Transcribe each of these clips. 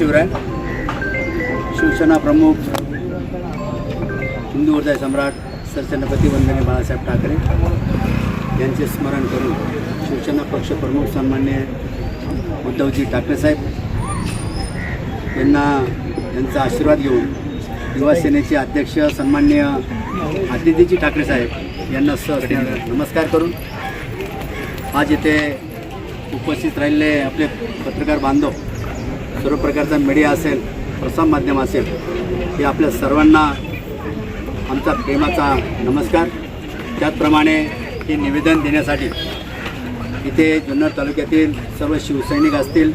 शिवराय. शिवसेना प्रमुख, हिंदू हृदय सम्राट सरछत्रपती वंदनीय बाळासाहेब ठाकरे यांचे स्मरण करून शिवसेना पक्ष प्रमुख सन्माननीय उद्धवजी ठाकरे साहेब यांचा आशीर्वाद घेऊन युवा सेनेचे अध्यक्ष सन्माननीय आदित्यजी ठाकरे साहेब यांना नमस्कार करून आज इथे उपस्थित राहिलेले आपले पत्रकार बांधव, सर्व प्रकारचा मीडिया असेल, प्रसार माध्यम असेल, हे आपल्या सर्वांना आमचा प्रेमाचा नमस्कार. त्याचप्रमाणे हे निवेदन देण्यासाठी इथे जुन्नर तालुक्यातील सर्व शिवसैनिक असतील,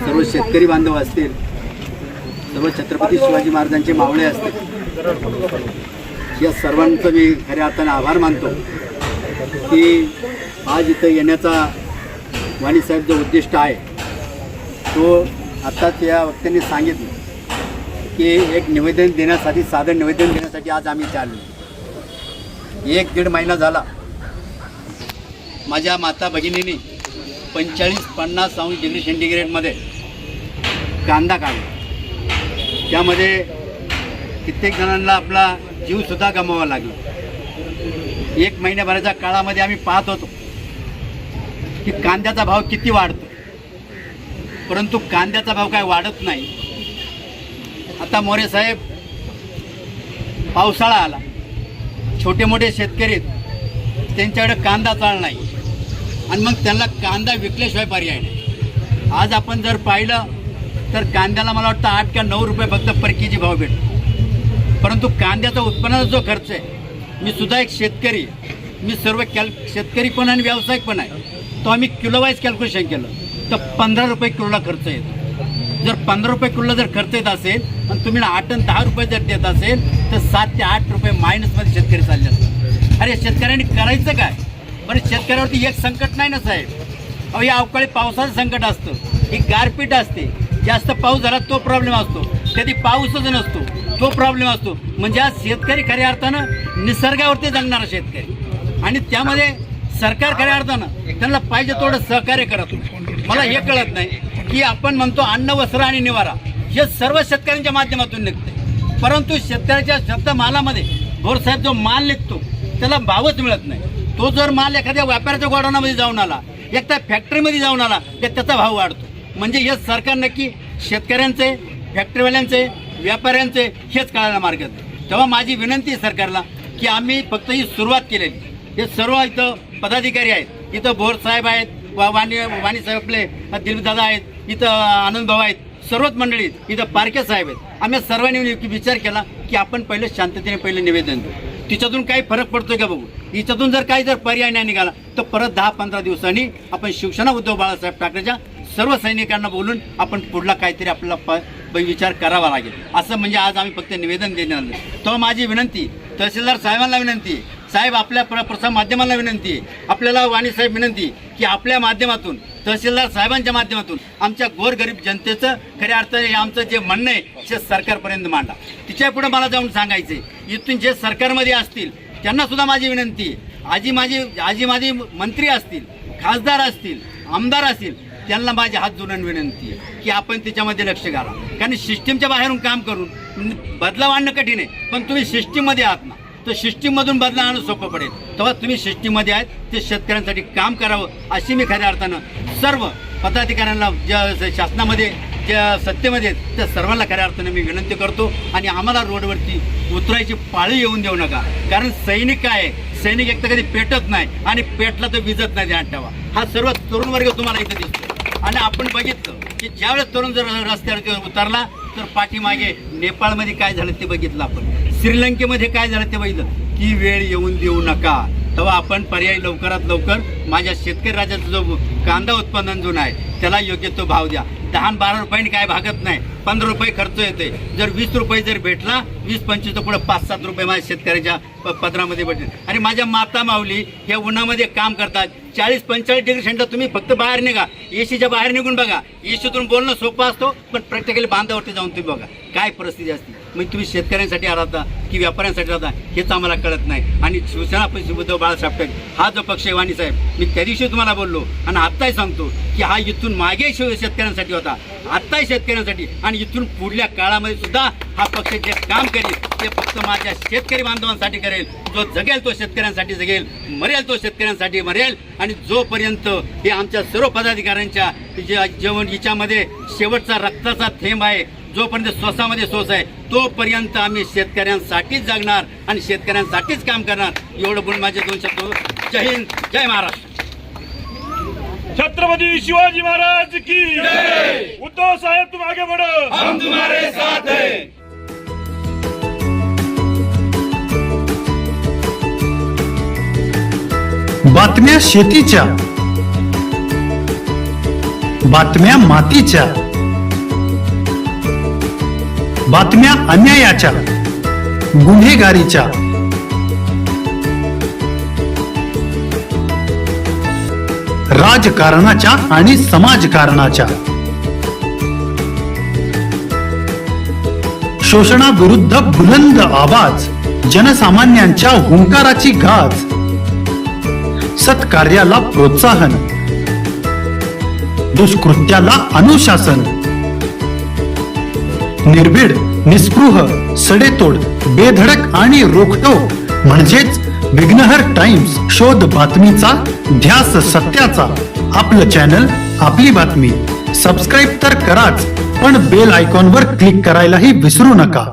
सर्व शेतकरी बांधव असतील, सर्व छत्रपती शिवाजी महाराजांचे मावळे असतील, या सर्वांचं मी खऱ्या अर्थाने आभार मानतो की आज इथं येण्याचा वाणीसाहेब जो उद्दिष्ट आहे तो आत्ताच या वक्त्यांनी सांगितलं की एक निवेदन देण्यासाठी, साधं निवेदन देण्यासाठी आज आम्ही इथे आलो. 1-1.5 महिना झाला माझ्या माता भगिनींनी 45-50 डिग्री सेंटीग्रेडमध्ये कांदा काढला. त्यामध्ये कित्येक जणांना आपला जीवसुद्धा गमवावा लागला. 1 महिन्याभराच्या काळामध्ये आम्ही पाहत होतो की कांद्याचा भाव किती वाढतो, परंतु कांद्याचा भाव काय वाढत नाही. आता मोरे साहेब, पावसाळा आला, छोटे मोठे शेतकरी त्यांच्याकडे कांदा चाल नाही आणि मग त्यांना कांदा विकल्याशिवाय पर्याय नाही. आज आपण जर पाहिलं तर कांद्याला मला वाटतं 8 का 9 रुपये फक्त पर केजी भाव भेटतो. परंतु कांद्याचा उत्पन्नाचा जो खर्च आहे, मी सुद्धा एक शेतकरी, मी सर्व शेतकरी पण आणि व्यावसायिक पण आहे, तो आम्ही किलोवाईज कॅल्क्युलेशन केलं तर 15 रुपये किलोला खर्च येतो. जर 15 रुपये किलोला जर खर्च येत असेल आणि तुम्ही 8 आणि 10 रुपये जर देत असेल तर 7 ते 8 रुपये मायनसमध्ये शेतकरी चालले असतात. अरे शेतकऱ्यांनी करायचं काय? बरं, शेतकऱ्यावरती एक संकट नाही ना साहेब. अहो, या अवकाळी पावसाचं संकट असतं, ही गारपीट असते, जास्त पाऊस झाला तो प्रॉब्लेम असतो, कधी पाऊसच नसतो तो प्रॉब्लेम असतो. म्हणजे आज शेतकरी खऱ्या अर्थानं निसर्गावरती जगणारा शेतकरी, आणि त्यामध्ये सरकार खऱ्या अर्थानं त्यांना पाहिजे तेवढं सहकार्य करत नाही. मला हे कळत नाही की आपण म्हणतो अन्न, वस्त्र आणि निवारा हे सर्व शेतकऱ्यांच्या माध्यमातून निघते, परंतु शेतकऱ्याच्या शब्द मालामध्ये भोरसाहेब जो माल निघतो त्याला भावच मिळत नाही. तो जर माल एखाद्या व्यापाऱ्याच्या गोडाऊनमध्ये जाऊन आला, एकदा फॅक्टरीमध्ये जाऊन आला तर त्याचा भाव वाढतो. म्हणजे हे सरकार नक्की शेतकऱ्यांचे, फॅक्टरीवाल्यांचे, व्यापाऱ्यांचे हेच कळायला मार्ग आहे. तेव्हा माझी विनंती आहे सरकारला की आम्ही फक्त ही सुरुवात केलेली, हे सर्व इथं पदाधिकारी आहेत, इथं भोरसाहेब आहेत, वाणीसाहेब आपले दिलीपदादा आहेत, इथं आनंदभाऊ आहेत, सर्वच मंडळी इथं पारखे साहेब आहेत. आम्ही सर्वांनी विचार केला की आपण पहिले शांततेने पहिले निवेदन देऊ, तिच्यातून काही फरक पडतोय का बघू. हिच्यातून जर काही जर पर्याय नाही निघाला तर परत 10-15 दिवसांनी आपण शिवसेना उद्धव बाळासाहेब ठाकरेच्या सर्व सैनिकांना बोलून आपण पुढला काहीतरी आपल्याला विचार करावा लागेल. असं म्हणजे आज आम्ही फक्त निवेदन देणार नाही. तो माझी विनंती, तहसीलदार साहेबांना विनंती आहे, साहेब आपल्या प्रसार माध्यमांना विनंती आहे, आपल्याला वाणीसाहेब विनंती की आपल्या माध्यमातून, तहसीलदार साहेबांच्या माध्यमातून आमच्या गोरगरीब जनतेचं खऱ्या अर्थाने आमचं जे म्हणणं आहे ते सरकारपर्यंत मांडा. तिच्या पुढे मला जाऊन सांगायचं आहे, इथून जे सरकारमध्ये असतील त्यांनासुद्धा माझी विनंती आहे, आजी माझी मंत्री असतील, खासदार असतील, आमदार असतील, त्यांना माझी हात जोडून विनंती आहे की आपण त्याच्यामध्ये लक्ष घाला. कारण सिस्टीमच्या बाहेरून काम करून बदलाव आणणं कठीण आहे, पण तुम्ही सिस्टीममध्ये आहात ना, तर सिस्टीममधून बदला आणणं सोपं पडेल. तेव्हा तुम्ही सिस्टीममध्ये आहेत ते शेतकऱ्यांसाठी काम करावं अशी मी खऱ्या अर्थानं सर्व पदाधिकाऱ्यांना, ज्या शासनामध्ये, ज्या सत्तेमध्ये आहेत त्या सर्वांना खऱ्या अर्थानं मी विनंती करतो. आणि आम्हाला रोडवरती उतरायची पाळी येऊन देऊ नका. कारण सैनिक काय आहे, सैनिक एक तर कधी पेटत नाही आणि पेटला तर विजत नाही, ध्यान ठेवा. हा सर्व तरुण वर्ग तुम्हाला इथं दिसतो. आणि आपण बघितलं की ज्यावेळेस तरुण जर रस्त्यावर उतरला तर पाठीमागे नेपाळमध्ये काय झालं ते बघितलं, आपण श्रीलंकेमध्ये काय झालं ते बघितलं. ती वेळ येऊन देऊ नका. तेव्हा आपण पर्यायी लवकरात लवकर माझ्या शेतकरी राजाचा जो कांदा उत्पादन जो आहे त्याला योग्य तो भाव द्या. 10-12 रुपयांनी काय भागत नाही, 15 रुपये खर्च येते. जर 20 रुपये जर भेटला, 20-25 तर पुढे 5-7 रुपये माझ्या शेतकऱ्याच्या पदरामध्ये भेटतील. आणि माझ्या माता माऊली ह्या उन्हामध्ये काम करतात, 40-45 डिग्री सेंटर. तुम्ही फक्त बाहेर निघा, एसीच्या बाहेर निघून बघा. एसीतून बोलणं सोपं असतो, पण प्रॅक्टिकली बांधावरती जाऊन तुम्ही बघा काय परिस्थिती असते. म्हणजे तुम्ही शेतकऱ्यांसाठी राहता की व्यापाऱ्यांसाठी राहता हेच आम्हाला कळत नाही. आणि शिवसेना पक्ष उद्धव बाळासाहेब ठाकरे हा जो पक्ष आहे वाणी साहेब, मी त्या दिवशी तुम्हाला बोललो आणि आत्ताही सांगतो की हा इथून मागे शेतकऱ्यांसाठी होता, आत्ताही शेतकऱ्यांसाठी, आणि इथून पुढल्या काळामध्ये सुद्धा हा पक्ष जे काम करेल ते फक्त माझ्या शेतकरी बांधवांसाठी करेल. जो जगेल तो शेतकऱ्यांसाठी जगेल, मरेल तो शेतकऱ्यांसाठी मरेल. आणि जोपर्यंत हे आमच्या सर्व पदाधिकाऱ्यांच्या जेवण हिच्यामध्ये शेवटचा रक्ताचा थेंब आहे, जोपर्यंत श्वासामध्ये श्वास आहे, तोपर्यंत आम्ही शेतकऱ्यांसाठीच जगणार आणि शेतकऱ्यांसाठीच काम करणार. एवढं बोलून माझे 2 शब्द. जय हिंद, जय महाराष्ट्र. छत्रपति शिवाजी महाराज की जय. उद्धव साहेब तुम आगे बढ़ो, हम तुम्हारे साथ हैं. बातम्या शेतीच्या, बातम्या मातीच्या, बातम्या अन्यायाच्या, गुन्हेगारीच्या, राजकारणाच्या आणि समाजकारणाच्या, शोषणाविरुद्ध बुलंद आवाज, जनसामान्यांच्या हुंकाराची गाज, सत्कार्याला प्रोत्साहन, दुष्कृत्याला अनुशासन, निर्भीड, निस्पृह, सडेतोड, बेधडक आणि रोखटोक म्हणजेच विघ्नहर टाइम्स. शोध बातमीचा, ध्यास सत्याचा. आपलं चॅनल, आपली बातमी. सबस्क्राईब तर कराच, पण बेल आयकॉनवर क्लिक करायलाही विसरू नका.